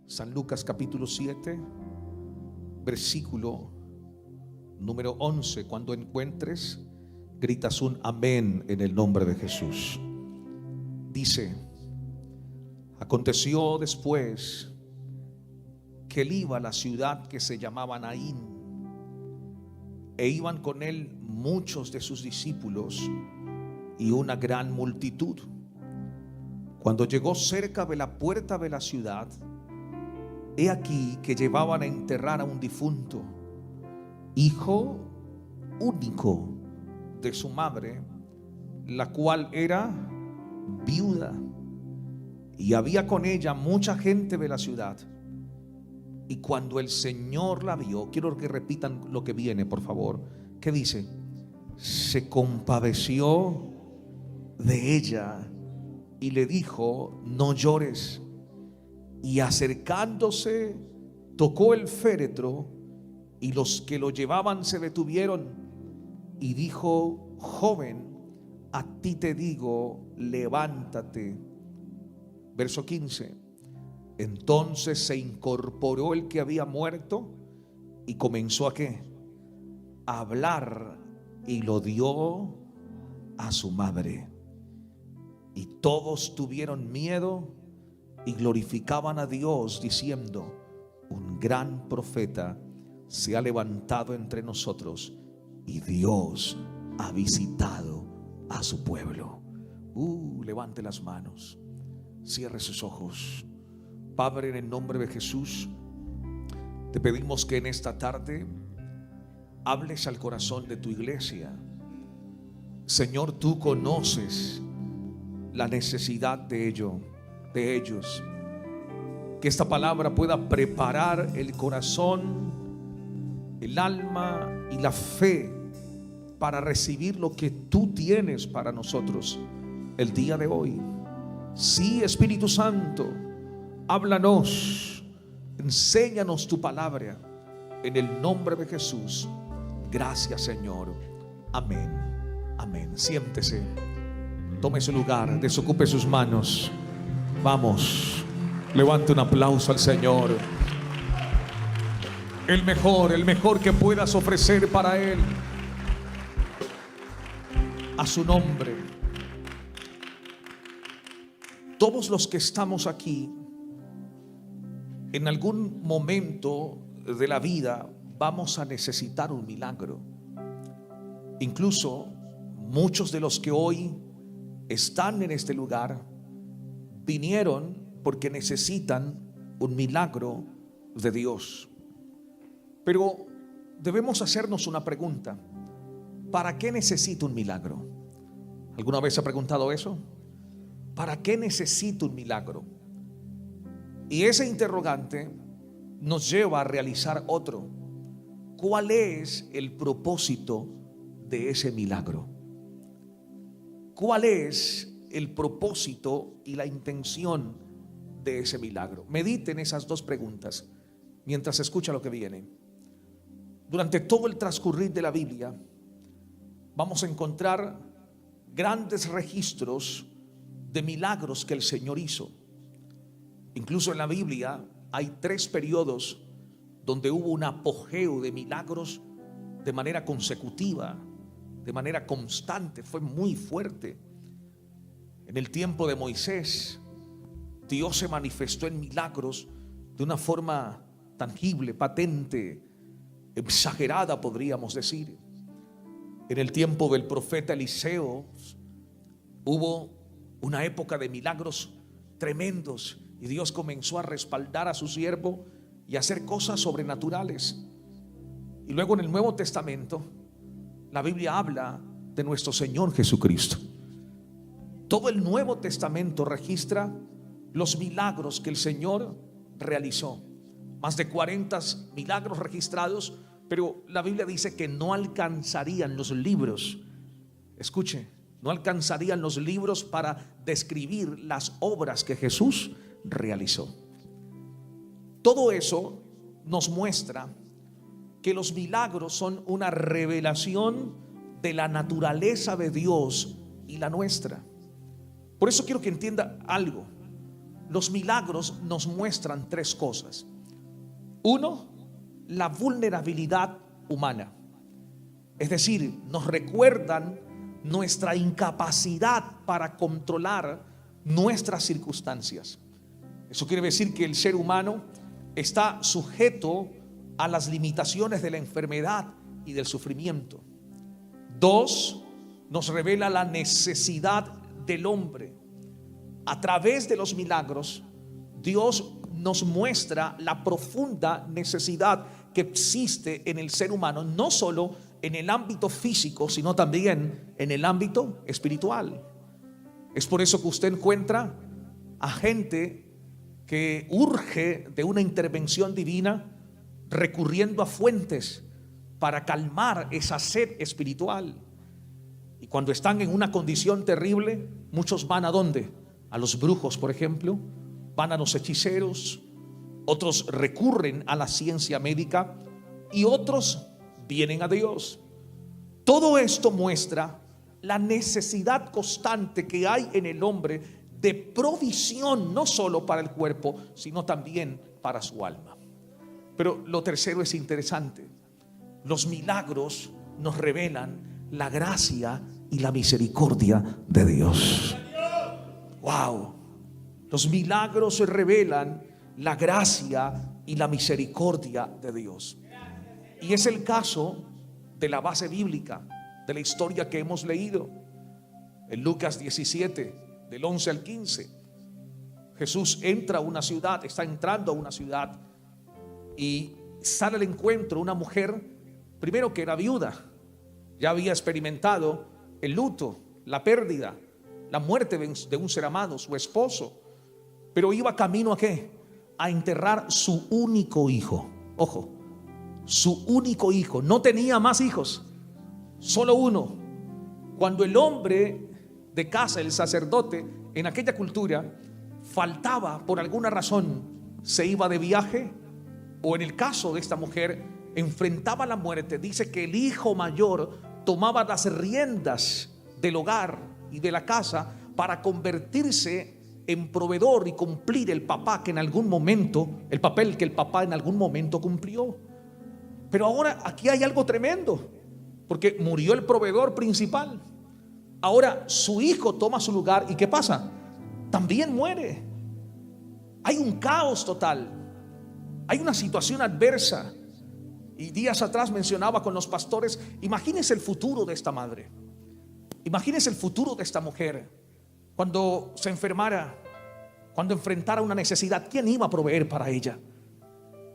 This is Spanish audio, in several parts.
San Lucas capítulo 7, versículo número 11. Cuando encuentres, gritas un amén en el nombre de Jesús. Dice: aconteció después que él iba a la ciudad que se llamaba Naín, e iban con él muchos de sus discípulos y una gran multitud. Cuando llegó cerca de la puerta de la ciudad, he aquí que llevaban a enterrar a un difunto, hijo único de su madre, la cual era viuda, y había con ella mucha gente de la ciudad. Y cuando el Señor la vio, quiero que repitan lo que viene, por favor. ¿Qué dice? Se compadeció de ella y le dijo: no llores. Y acercándose, tocó el féretro, y los que lo llevaban se detuvieron, y dijo: joven, a ti te digo, levántate. Verso 15. Entonces se incorporó el que había muerto y comenzó a ¿qué? A hablar, y lo dio a su madre. Y todos tuvieron miedo y glorificaban a Dios, diciendo: un gran profeta se ha levantado entre nosotros, y Dios ha visitado a su pueblo. Levante las manos, cierre sus ojos. Padre, en el nombre de Jesús, te pedimos que en esta tarde hables al corazón de tu iglesia. Señor, tú conoces la necesidad de ellos. Que esta palabra pueda preparar el corazón, el alma y la fe para recibir lo que tú tienes para nosotros el día de hoy. Sí, Espíritu Santo, háblanos, enséñanos tu palabra, en el nombre de Jesús. Gracias, Señor. Amén. Amén. Siéntese, tome su lugar, desocupe sus manos. Vamos, levante un aplauso al Señor. El mejor que puedas ofrecer para Él. A su nombre. Todos los que estamos aquí, en algún momento de la vida vamos a necesitar un milagro. Incluso muchos de los que hoy están en este lugar vinieron porque necesitan un milagro de Dios. Pero debemos hacernos una pregunta: ¿para qué necesito un milagro? ¿Alguna vez ha preguntado eso? ¿Para qué necesito un milagro? Y ese interrogante nos lleva a realizar otro: ¿cuál es el propósito de ese milagro? ¿Cuál es el propósito y la intención de ese milagro? Mediten esas dos preguntas mientras escucha lo que viene. Durante todo el transcurrir de la Biblia vamos a encontrar grandes registros de milagros que el Señor hizo. Incluso en la Biblia hay 3 periodos donde hubo un apogeo de milagros de manera consecutiva, de manera constante. Fue muy fuerte. En el tiempo de Moisés, Dios se manifestó en milagros de una forma tangible, patente, exagerada, podríamos decir. En el tiempo del profeta Eliseo hubo una época de milagros tremendos, y Dios comenzó a respaldar a su siervo y a hacer cosas sobrenaturales. Y luego en el Nuevo Testamento la Biblia habla de nuestro Señor Jesucristo. Todo el Nuevo Testamento registra los milagros que el Señor realizó. Más de 40 milagros registrados, pero la Biblia dice que no alcanzarían los libros. Escuche, no alcanzarían los libros para describir las obras que Jesús realizó. Todo eso nos muestra que los milagros son una revelación de la naturaleza de Dios y la nuestra. Por eso quiero que entienda algo. los milagros nos muestran tres cosas. Uno, la vulnerabilidad humana. Es decir, nos recuerdan nuestra incapacidad para controlar nuestras circunstancias. Eso quiere decir que el ser humano está sujeto a las limitaciones de la enfermedad y del sufrimiento. Dos, nos revela la necesidad del hombre. A través de los milagros, Dios nos muestra la profunda necesidad que existe en el ser humano, no solo en el ámbito físico, sino también en el ámbito espiritual. Es por eso que usted encuentra a gente que urge de una intervención divina, recurriendo a fuentes para calmar esa sed espiritual. Y cuando están en una condición terrible, muchos van ¿a dónde? A los brujos, por ejemplo, van a los hechiceros, otros recurren a la ciencia médica y otros vienen a Dios. Todo esto muestra la necesidad constante que hay en el hombre de provisión, no solo para el cuerpo, sino también para su alma. Pero lo tercero es interesante. Los milagros nos revelan la gracia y la misericordia de Dios. Wow. Los milagros revelan la gracia y la misericordia de Dios. Y es el caso de la base bíblica, de la historia que hemos leído en Lucas 17, del 11 al 15. Jesús entra a una ciudad, está entrando a una ciudad y sale al encuentro una mujer, primero que era viuda, ya había experimentado el luto, la pérdida, la muerte de un ser amado, su esposo, pero iba camino ¿a qué? A enterrar su único hijo. Ojo, su único hijo, no tenía más hijos, solo uno. Cuando el hombre de casa, el sacerdote, en aquella cultura, faltaba por alguna razón, se iba de viaje, o en el caso de esta mujer, enfrentaba la muerte, dice que el hijo mayor tomaba las riendas del hogar y de la casa para convertirse en proveedor y cumplir el papel que en algún momento cumplió. Pero ahora aquí hay algo tremendo, porque murió el proveedor principal. Ahora su hijo toma su lugar y ¿qué pasa? También muere. Hay un caos total, hay una situación adversa. Y días atrás mencionaba con los pastores, imagínense el futuro de esta madre, imagínense el futuro de esta mujer cuando se enfermara, cuando enfrentara una necesidad. ¿Quién iba a proveer para ella?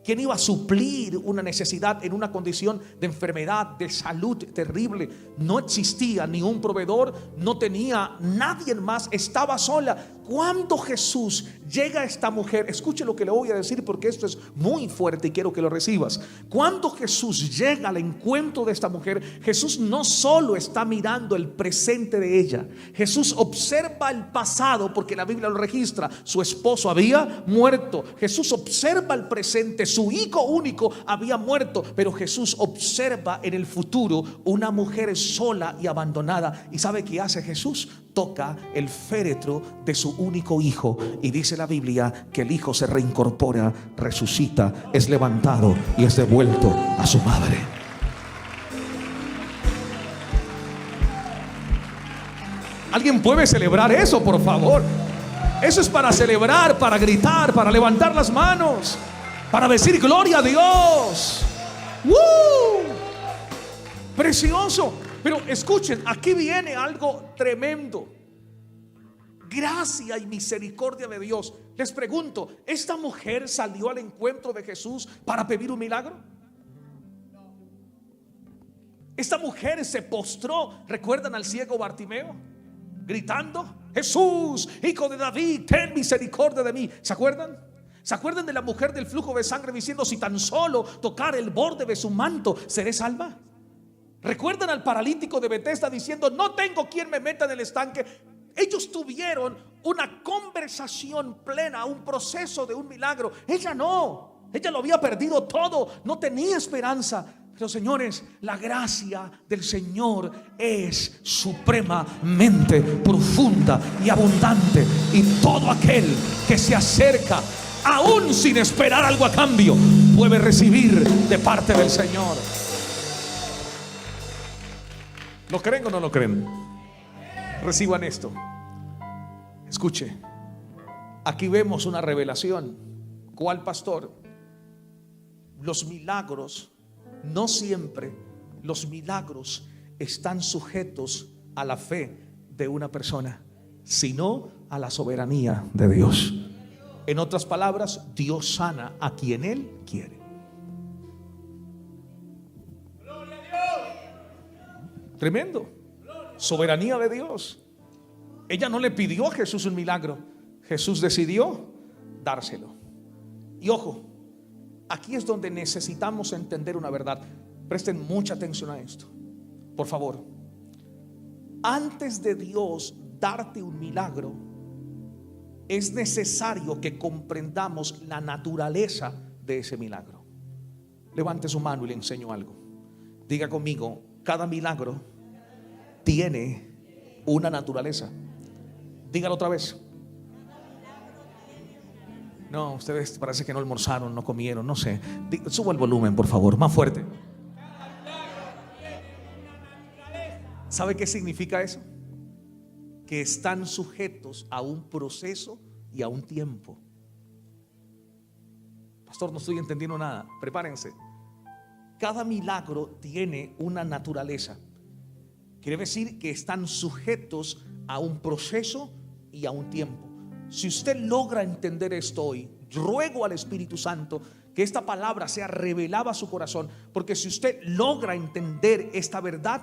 ¿Quién iba a suplir una necesidad en una condición de enfermedad, de salud terrible? No existía ni un proveedor, no tenía nadie más, estaba sola. Cuando Jesús llega a esta mujer, escuche lo que le voy a decir porque esto es muy fuerte y quiero que lo recibas. Cuando Jesús llega al encuentro de esta mujer, Jesús no solo está mirando el presente de ella, Jesús observa el pasado, porque la Biblia lo registra. Su esposo había muerto. Jesús observa el presente, su hijo único había muerto, pero Jesús observa en el futuro una mujer sola y abandonada. ¿Y sabe qué hace Jesús? Toca el féretro de su único hijo y dice la Biblia que el hijo se reincorpora, resucita, es levantado y es devuelto a su madre. ¿Alguien puede celebrar eso, por favor? Eso es para celebrar, para gritar, para levantar las manos, para decir gloria a Dios. ¡Woo! Precioso. Pero escuchen, aquí viene algo tremendo. Gracia y misericordia de Dios. Les pregunto, ¿esta mujer salió al encuentro de Jesús para pedir un milagro? Esta mujer se postró. ¿Recuerdan al ciego Bartimeo? Gritando: Jesús, hijo de David, ten misericordia de mí. ¿Se acuerdan? ¿Se acuerdan de la mujer del flujo de sangre diciendo: si tan solo tocar el borde de su manto, seré salva? ¿Recuerdan al paralítico de Betesda diciendo: no tengo quien me meta en el estanque? Ellos tuvieron una conversación plena, un proceso de un milagro. Ella no, ella lo había perdido todo, no tenía esperanza. Pero señores, la gracia del Señor es supremamente profunda y abundante. Y todo aquel que se acerca, aún sin esperar algo a cambio, puede recibir de parte del Señor. ¿Lo creen o no lo creen? Reciban esto. Escuche, aquí vemos una revelación. ¿Cuál, pastor? Los milagros, no siempre los milagros están sujetos a la fe de una persona, sino a la soberanía de Dios. En otras palabras, Dios sana a quien Él quiere. Tremendo. Soberanía de Dios. Ella no le pidió a Jesús un milagro, Jesús decidió dárselo. Y ojo, aquí es donde necesitamos entender una verdad. Presten mucha atención a esto, por favor. Antes de Dios darte un milagro, es necesario que comprendamos la naturaleza de ese milagro. Levante su mano y le enseño algo. Diga conmigo: cada milagro tiene una naturaleza. Dígalo otra vez. No, ustedes parece que no almorzaron, no comieron, no sé. Suba el volumen, por favor, más fuerte. ¿Sabe qué significa eso? Que están sujetos a un proceso y a un tiempo. Pastor, no estoy entendiendo nada. Prepárense. Cada milagro tiene una naturaleza. Quiere decir que están sujetos a un proceso y a un tiempo. Si usted logra entender esto hoy, ruego al Espíritu Santo que esta palabra sea revelada a su corazón, porque si usted logra entender esta verdad,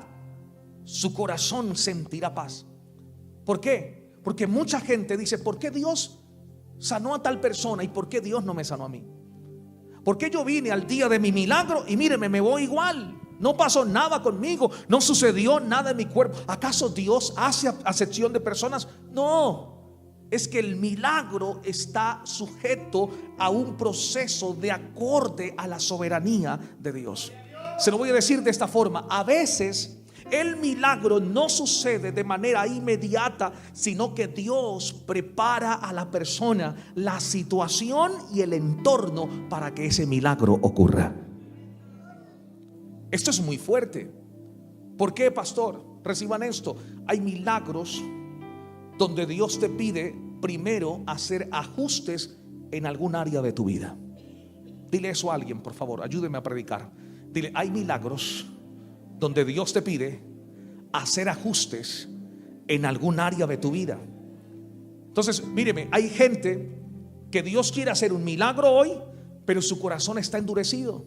su corazón sentirá paz. ¿Por qué? Porque mucha gente dice: ¿por qué Dios sanó a tal persona y por qué Dios no me sanó a mí? ¿Por qué yo vine al día de mi milagro y míreme, me voy igual? No pasó nada conmigo, no sucedió nada en mi cuerpo. ¿Acaso Dios hace acepción de personas? No, es que el milagro está sujeto a un proceso de acorde a la soberanía de Dios. Se lo voy a decir de esta forma: a veces el milagro no sucede de manera inmediata, sino que Dios prepara a la persona, la situación y el entorno para que ese milagro ocurra. Esto es muy fuerte. ¿Por qué, pastor? Reciban esto. Hay milagros donde Dios te pide primero hacer ajustes en algún área de tu vida. Dile eso a alguien, por favor, ayúdeme a predicar. Dile: hay milagros donde Dios te pide hacer ajustes en algún área de tu vida. Entonces, míreme, hay gente que Dios quiere hacer un milagro hoy, pero su corazón está endurecido.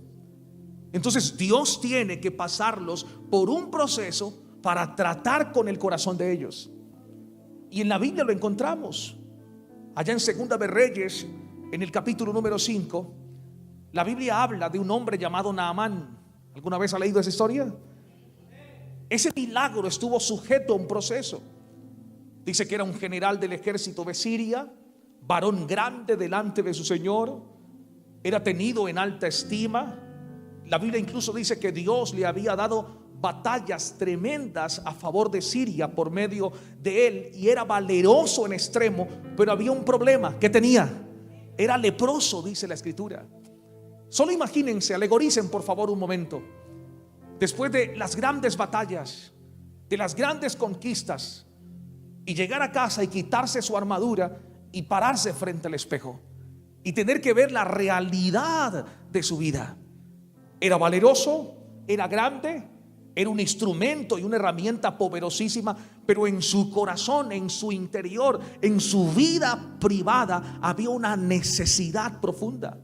Entonces Dios tiene que pasarlos por un proceso para tratar con el corazón de ellos. Y en la Biblia lo encontramos. Allá en Segunda de Reyes, en el capítulo número 5, la Biblia habla de un hombre llamado Naamán. ¿Alguna vez ha leído esa historia? Ese milagro estuvo sujeto a un proceso. Dice que era un general del ejército de Siria, varón grande delante de su Señor, era tenido en alta estima. La Biblia incluso dice que Dios le había dado batallas tremendas a favor de Siria por medio de él, y era valeroso en extremo. Pero había un problema que tenía: era leproso, dice la Escritura. Solo imagínense, alegoricen por favor un momento. Después de las grandes batallas, de las grandes conquistas, y llegar a casa y quitarse su armadura y pararse frente al espejo y tener que ver la realidad de su vida. Era valeroso, era grande, era un instrumento y una herramienta poderosísima, pero en su corazón, en su interior, en su vida privada, había una necesidad profunda.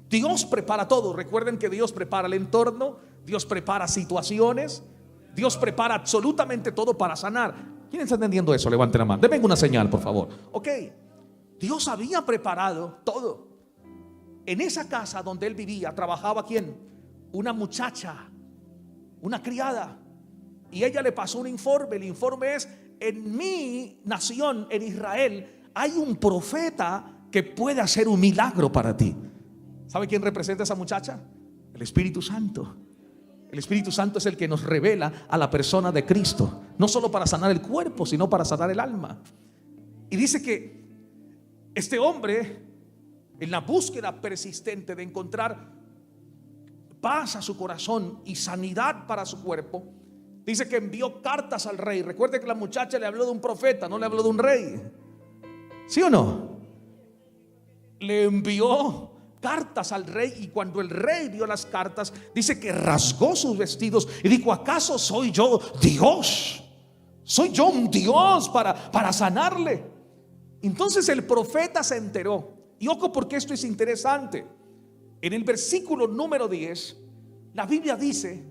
Dios prepara todo. Recuerden que Dios prepara el entorno, Dios prepara situaciones, Dios prepara absolutamente todo para sanar. ¿Quién está entendiendo eso? Levanten la mano, denme una señal, por favor. Ok, Dios había preparado todo. En esa casa donde él vivía, trabajaba ¿quién? Una muchacha, una criada. Y ella le pasó un informe. El informe es: en mi nación, en Israel, hay un profeta que puede hacer un milagro para ti. ¿Sabe quién representa a esa muchacha? El Espíritu Santo. El Espíritu Santo es el que nos revela a la persona de Cristo, no solo para sanar el cuerpo, sino para sanar el alma. Y dice que este hombre, en la búsqueda persistente de encontrar paz a su corazón y sanidad para su cuerpo, dice que envió cartas al rey. Recuerde que la muchacha le habló de un profeta, no le habló de un rey. ¿Sí o no? Le envió cartas al rey, y cuando el rey vio las cartas, dice que rasgó sus vestidos y dijo: ¿acaso soy yo Dios? ¿Soy yo un Dios para sanarle? Entonces el profeta se enteró. Y ojo, porque esto es interesante. En el versículo número 10, la Biblia dice,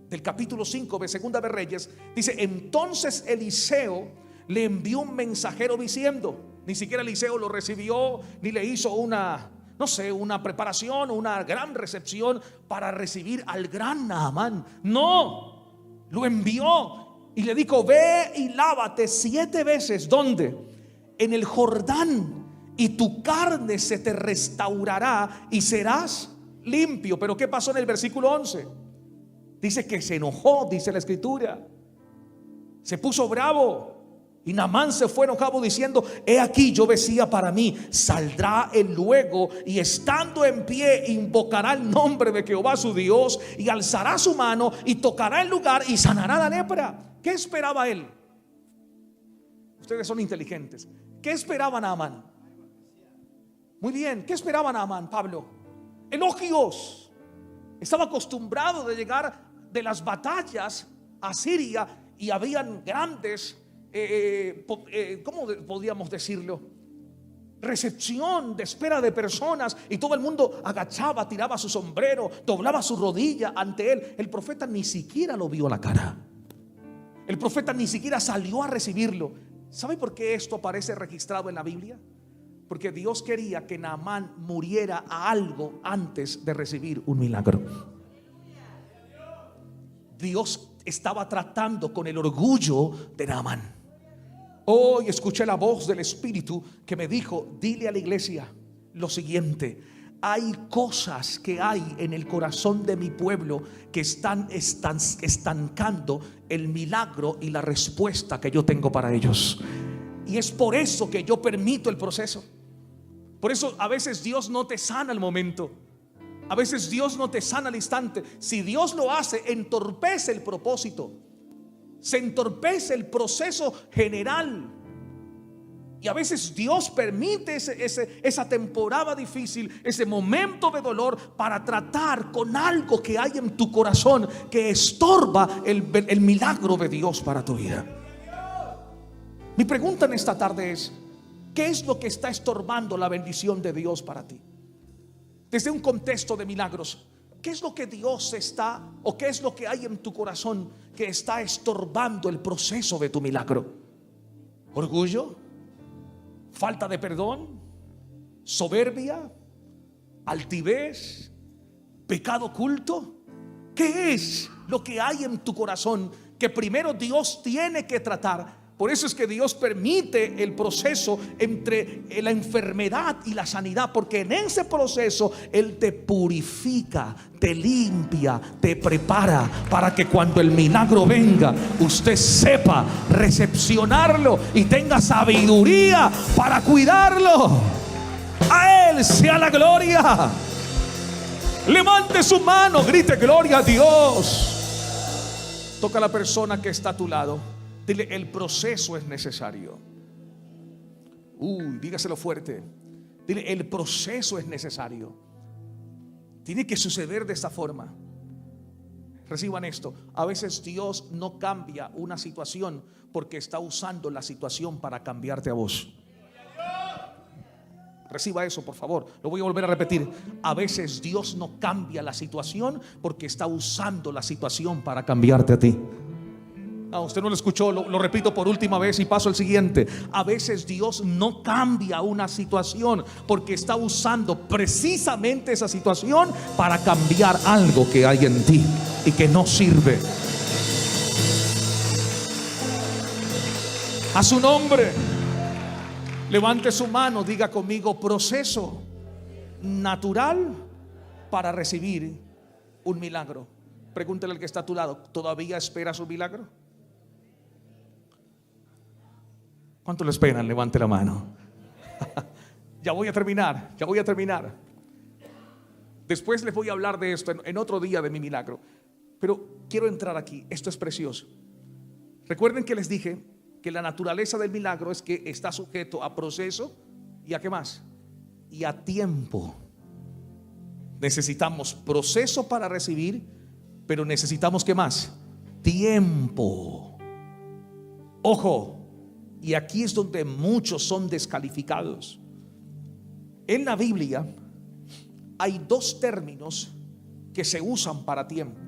del capítulo 5 de Segunda de Reyes, dice: entonces Eliseo le envió un mensajero diciendo. Ni siquiera Eliseo lo recibió, ni le hizo una preparación o una gran recepción para recibir al gran Naamán. No, lo envió y le dijo: ve y lávate 7 veces. ¿Dónde? En el Jordán, y tu carne se te restaurará y serás limpio. Pero ¿qué pasó en el versículo 11? Dice que se enojó, dice la escritura. Se puso bravo. Y Naamán se fue enojado diciendo: he aquí, yo decía para mí, saldrá él luego, y estando en pie invocará el nombre de Jehová su Dios, y alzará su mano y tocará el lugar y sanará la lepra. ¿Qué esperaba él? Ustedes son inteligentes. ¿Qué esperaba Naamán? Muy bien, ¿qué esperaba Naamán, Pablo? Elogios. Estaba acostumbrado de llegar de las batallas a Siria, y habían grandes ¿cómo podríamos decirlo? Recepción de espera de personas, y todo el mundo agachaba, tiraba su sombrero, doblaba su rodilla ante él. El profeta ni siquiera lo vio a la cara. El profeta ni siquiera salió a recibirlo. ¿Sabe por qué esto aparece registrado en la Biblia? Porque Dios quería que Naamán muriera a algo antes de recibir un milagro. Dios estaba tratando con el orgullo de Naamán. Hoy escuché la voz del Espíritu que me dijo: dile a la iglesia lo siguiente: hay cosas que hay en el corazón de mi pueblo que están estancando el milagro y la respuesta que yo tengo para ellos. Y es por eso que yo permito el proceso. Por eso a veces Dios no te sana al momento. A veces Dios no te sana al instante. Si Dios lo hace, entorpece el propósito, se entorpece el proceso general. Y a veces Dios permite esa temporada difícil, ese momento de dolor, para tratar con algo que hay en tu corazón que estorba el milagro de Dios para tu vida. Mi pregunta en esta tarde es: ¿qué es lo que está estorbando la bendición de Dios para ti? Desde un contexto de milagros, ¿qué es lo que Dios está, o qué es lo que hay en tu corazón que está estorbando el proceso de tu milagro? ¿Orgullo? ¿Falta de perdón? ¿Soberbia? ¿Altivez? ¿Pecado oculto? ¿Qué es lo que hay en tu corazón que primero Dios tiene que tratar? Por eso es que Dios permite el proceso entre la enfermedad y la sanidad, porque en ese proceso Él te purifica, te limpia, te prepara para que cuando el milagro venga, usted sepa recepcionarlo y tenga sabiduría para cuidarlo. A Él sea la gloria. Levante su mano, grite gloria a Dios. Toca a la persona que está a tu lado. Dile: el proceso es necesario. Dígaselo fuerte. Dile: el proceso es necesario. Tiene que suceder de esta forma. Reciban esto: a veces Dios no cambia una situación porque está usando la situación para cambiarte a vos. Reciba eso, por favor. Lo voy a volver a repetir. A veces Dios no cambia la situación porque está usando la situación para cambiarte a ti. Usted no lo escuchó, lo repito por última vez y paso al siguiente. A veces Dios no cambia una situación porque está usando precisamente esa situación para cambiar algo que hay en ti y que no sirve. A su nombre, levante su mano, diga conmigo: proceso natural para recibir un milagro. Pregúntale al que está a tu lado, ¿todavía esperas un milagro? ¿Cuánto lo esperan? Levante la mano. Ya voy a terminar, ya voy a terminar. Después les voy a hablar de esto en otro día de mi milagro. Pero quiero entrar aquí, esto es precioso. Recuerden que les dije que la naturaleza del milagro es que está sujeto a proceso y a ¿qué más? Y a tiempo. Necesitamos proceso para recibir, pero necesitamos ¿qué más? Tiempo. Ojo, y aquí es donde muchos son descalificados. En la Biblia hay dos términos que se usan para tiempo: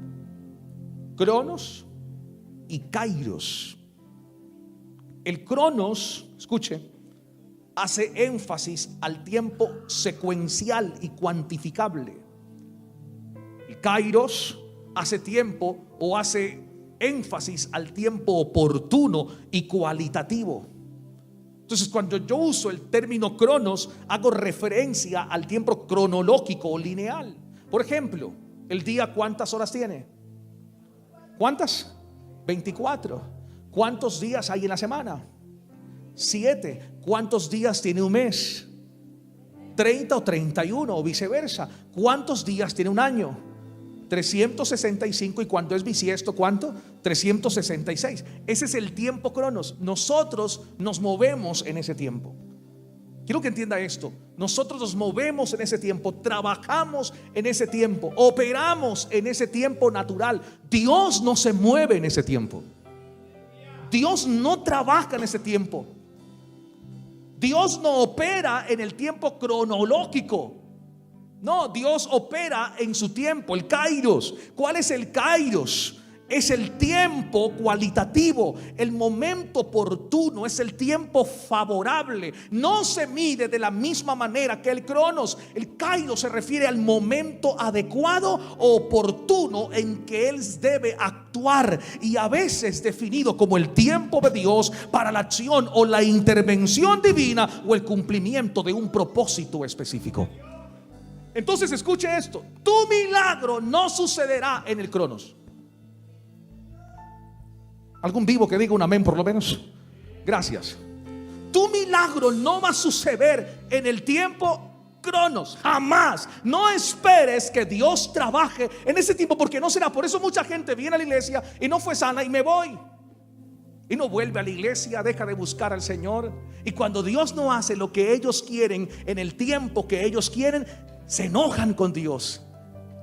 cronos y kairos. El cronos, escuche, hace énfasis al tiempo secuencial y cuantificable. El kairos hace tiempo o hace énfasis al tiempo oportuno y cualitativo. Entonces, cuando yo uso el término cronos, hago referencia al tiempo cronológico o lineal. Por ejemplo, el día, ¿cuántas horas tiene? ¿Cuántas? 24. ¿Cuántos días hay en la semana? 7. ¿Cuántos días tiene un mes? 30 o 31 o viceversa. ¿Cuántos días tiene un año? 365. Y cuando es bisiesto, ¿cuánto? 366. Ese es el tiempo cronos. Nosotros nos movemos en ese tiempo. Quiero que entienda esto. Nosotros nos movemos en ese tiempo, trabajamos en ese tiempo, operamos en ese tiempo natural. Dios no se mueve en ese tiempo. Dios no trabaja en ese tiempo. Dios no opera en el tiempo cronológico. No, Dios opera en su tiempo, el kairos. ¿Cuál es el kairos? Es el tiempo cualitativo, el momento oportuno, es el tiempo favorable. No se mide de la misma manera que el cronos. El kairos se refiere al momento adecuado o oportuno en que Él debe actuar, y a veces definido como el tiempo de Dios para la acción o la intervención divina o el cumplimiento de un propósito específico. Entonces escuche esto: tu milagro no sucederá en el cronos. ¿Algún vivo que diga un amén por lo menos? Gracias. Tu milagro no va a suceder en el tiempo cronos, jamás. No esperes que Dios trabaje en ese tiempo, porque no será. Por eso mucha gente viene a la iglesia y no fue sana y me voy, y no vuelve a la iglesia, deja de buscar al Señor. Y cuando Dios no hace lo que ellos quieren en el tiempo que ellos quieren, se enojan con Dios,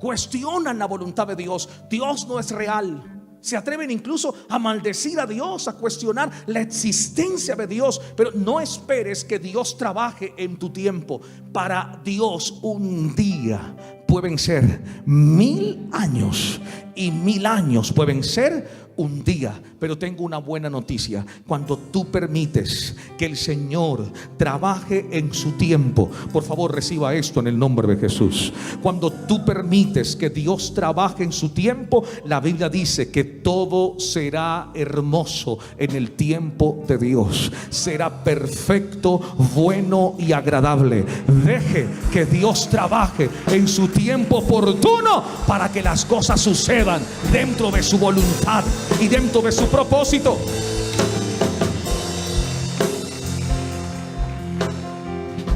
cuestionan la voluntad de Dios. Dios no es real. Se atreven incluso a maldecir a Dios, a cuestionar la existencia de Dios. Pero no esperes que Dios trabaje en tu tiempo. Para Dios un día pueden ser 1000 años, y 1000 años pueden ser un día. Pero tengo una buena noticia: cuando tú permites que el Señor trabaje en su tiempo, por favor reciba esto en el nombre de Jesús. Cuando tú permites que Dios trabaje en su tiempo, la Biblia dice que todo será hermoso en el tiempo de Dios. Será perfecto, bueno y agradable. Deje que Dios trabaje en su tiempo oportuno para que las cosas sucedan dentro de su voluntad y dentro de su propósito.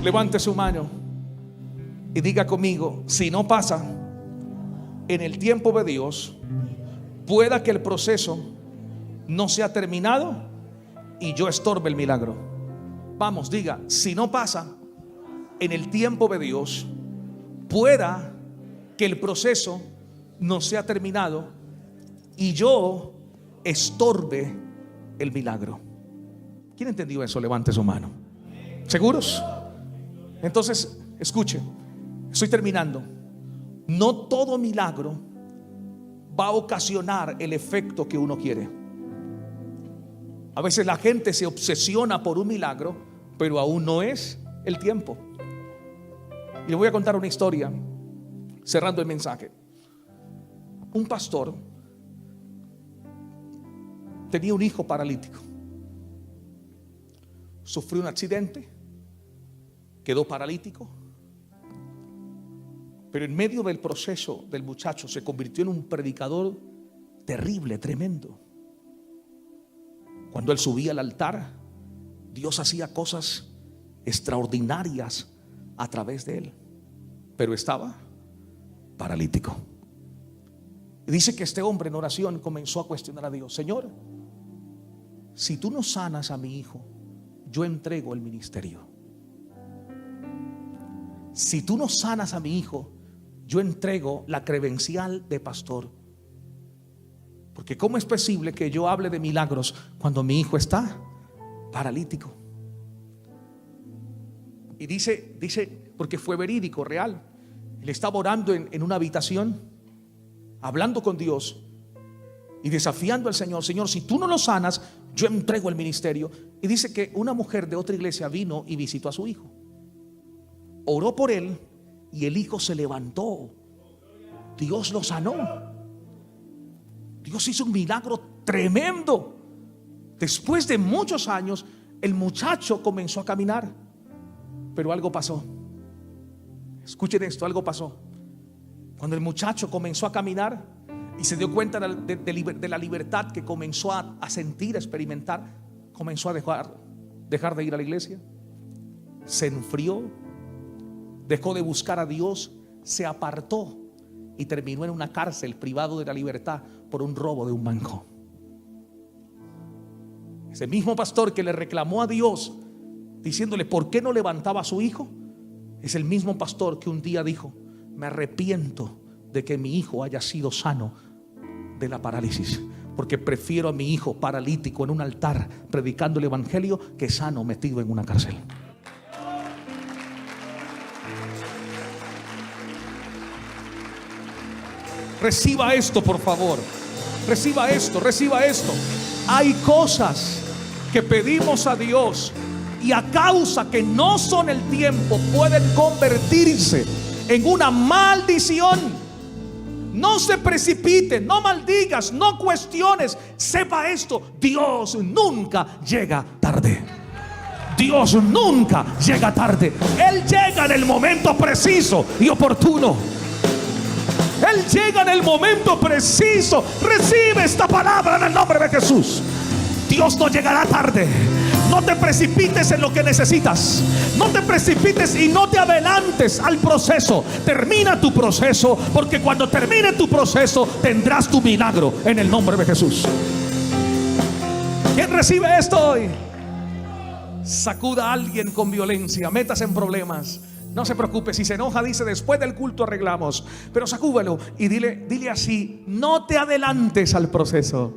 Levante su mano y diga conmigo: si no pasa en el tiempo de Dios, pueda que el proceso no sea terminado y yo estorbe el milagro. Vamos, diga: si no pasa en el tiempo de Dios, pueda que el proceso no sea terminado y yo estorbe el milagro. ¿Quién entendió eso? Levante su mano. ¿Seguros? Entonces, escuche, estoy terminando. No todo milagro va a ocasionar el efecto que uno quiere. A veces la gente se obsesiona por un milagro, pero aún no es el tiempo. Y le voy a contar una historia, cerrando el mensaje. Un pastor tenía un hijo paralítico. Sufrió un accidente, quedó paralítico. Pero en medio del proceso del muchacho se convirtió en un predicador terrible, tremendo. Cuando él subía al altar, Dios hacía cosas extraordinarias a través de él, pero estaba paralítico. Y dice que este hombre en oración comenzó a cuestionar a Dios: Señor, si tú no sanas a mi hijo, yo entrego el ministerio. Si tú no sanas a mi hijo, yo entrego la credencial de pastor. Porque ¿cómo es posible que yo hable de milagros cuando mi hijo está paralítico? Y dice, porque fue verídico, real. Él estaba orando en una habitación, hablando con Dios y desafiando al Señor: Señor, si tú no lo sanas, yo entrego el ministerio. Y dice que una mujer de otra iglesia vino y visitó a su hijo, oró por él y el hijo se levantó. Dios lo sanó. Dios hizo un milagro tremendo. Después de muchos años, el muchacho comenzó a caminar. Pero algo pasó. Escuchen esto, algo pasó. Cuando el muchacho comenzó a caminar y se dio cuenta de la libertad que comenzó a sentir, a experimentar, comenzó a dejar de ir a la iglesia. Se enfrió, dejó de buscar a Dios, se apartó y terminó en una cárcel, privado de la libertad por un robo de un banco. Ese mismo pastor que le reclamó a Dios diciéndole por qué no levantaba a su hijo, es el mismo pastor que un día dijo: me arrepiento de que mi hijo haya sido sano de la parálisis, porque prefiero a mi hijo paralítico en un altar predicando el evangelio que sano metido en una cárcel. Reciba esto, por favor. Reciba esto, reciba esto. Hay cosas que pedimos a Dios y a causa que no son el tiempo, pueden convertirse en una maldición. No se precipite, no maldigas, no cuestiones. Sepa esto: Dios nunca llega tarde. Dios nunca llega tarde. Él llega en el momento preciso y oportuno. Él llega en el momento preciso. Recibe esta palabra en el nombre de Jesús. Dios no llegará tarde. No te precipites en lo que necesitas. No te precipites y no te adelantes al proceso. Termina tu proceso, porque cuando termine tu proceso tendrás tu milagro en el nombre de Jesús. ¿Quién recibe esto hoy? Sacuda a alguien con violencia, métase en problemas. No se preocupe, si se enoja, dice: después del culto arreglamos. Pero sacúdalo y dile así: no te adelantes al proceso.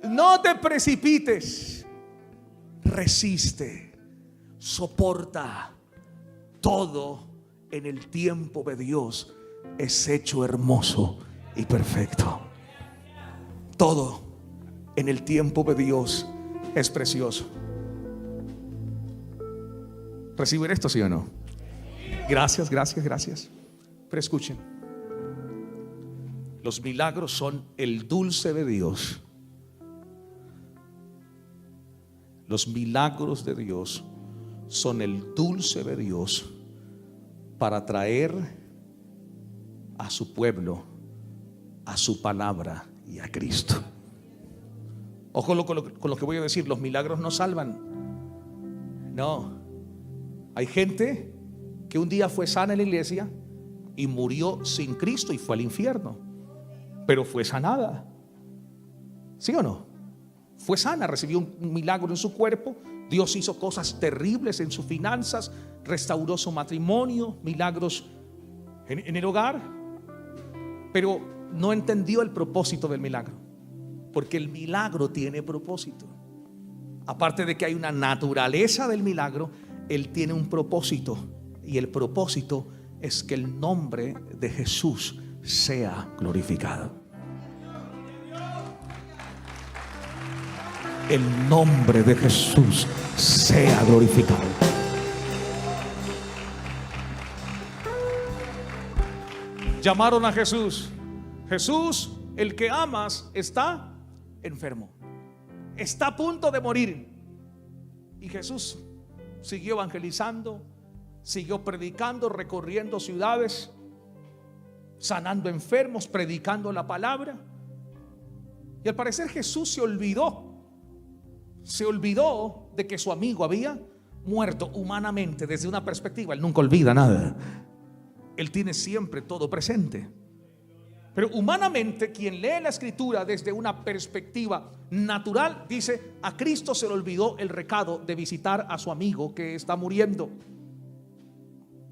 No te precipites. Resiste, soporta. Todo en el tiempo de Dios es hecho hermoso y perfecto. Todo en el tiempo de Dios es precioso. ¿Recibir esto, sí o no? Gracias, gracias, gracias. Pero escuchen, los milagros son el dulce de Dios. Los milagros de Dios son el dulce de Dios para traer a su pueblo a su palabra y a Cristo. Ojo con lo que voy a decir: los milagros no salvan. No. Hay gente que un día fue sana en la iglesia y murió sin Cristo y fue al infierno, pero fue sanada. ¿Sí o no? Fue sana, recibió un milagro en su cuerpo. Dios hizo cosas terribles en sus finanzas, restauró su matrimonio, milagros en el hogar, pero no entendió el propósito del milagro, porque el milagro tiene propósito. Aparte de que hay una naturaleza del milagro, él tiene un propósito, y el propósito es que el nombre de Jesús sea glorificado. El nombre de Jesús sea glorificado. Llamaron a Jesús: Jesús, el que amas está enfermo, está a punto de morir. Y Jesús siguió evangelizando, siguió predicando, recorriendo ciudades, sanando enfermos, predicando la palabra. Y al parecer Jesús se olvidó de que su amigo había muerto. Humanamente, desde una perspectiva, él nunca olvida nada. Él tiene siempre todo presente. Pero humanamente, quien lee la escritura desde una perspectiva natural, dice: a Cristo se le olvidó el recado de visitar a su amigo que está muriendo.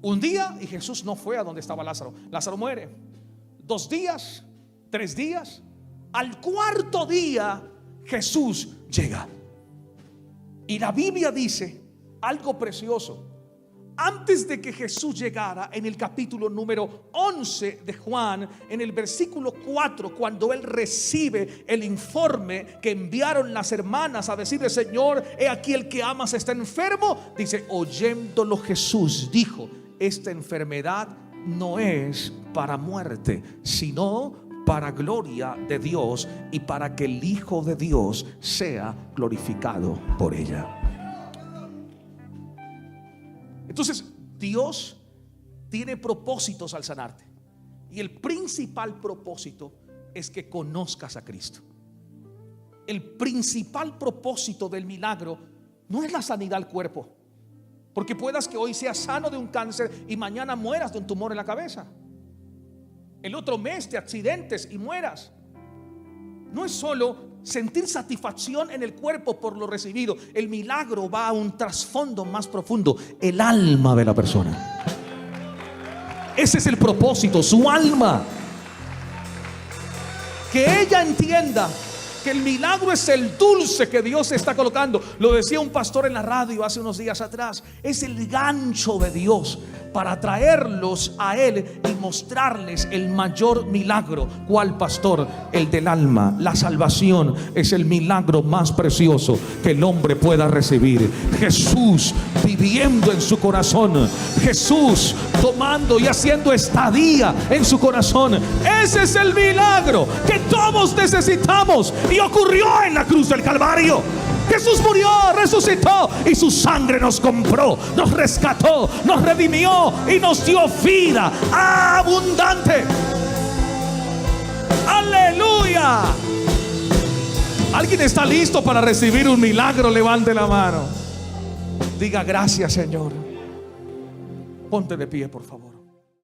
Un día y Jesús no fue a donde estaba Lázaro. Lázaro muere. 2 días, 3 días. Al 4.º día Jesús llega. Y la Biblia dice algo precioso. Antes de que Jesús llegara, en el capítulo número 11 de Juan, en el versículo 4, cuando él recibe el informe que enviaron las hermanas a decirle: Señor, he aquí el que amas está enfermo, dice: oyéndolo Jesús dijo: esta enfermedad no es para muerte, sino para gloria de Dios, y para que el Hijo de Dios sea glorificado por ella. Entonces, Dios tiene propósitos al sanarte, y el principal propósito es que conozcas a Cristo. El principal propósito del milagro no es la sanidad al cuerpo, porque puedas que hoy seas sano de un cáncer y mañana mueras de un tumor en la cabeza, el otro mes de accidentes y mueras. No es solo sentir satisfacción en el cuerpo por lo recibido. El milagro va a un trasfondo más profundo: el alma de la persona. Ese es el propósito, su alma. Que ella entienda que el milagro es el dulce que Dios está colocando. Lo decía un pastor en la radio hace unos días atrás: es el gancho de Dios para traerlos a Él y mostrarles el mayor milagro. ¿Cuál, pastor? El del alma. La salvación es el milagro más precioso que el hombre pueda recibir. Jesús viviendo en su corazón, Jesús tomando y haciendo estadía en su corazón. Ese es el milagro que todos necesitamos, y ocurrió en la cruz del Calvario. Jesús murió, resucitó, y su sangre nos compró, nos rescató, nos redimió y nos dio vida abundante. Aleluya. ¿Alguien está listo para recibir un milagro? Levante la mano. Diga: gracias, Señor. Ponte de pie, por favor.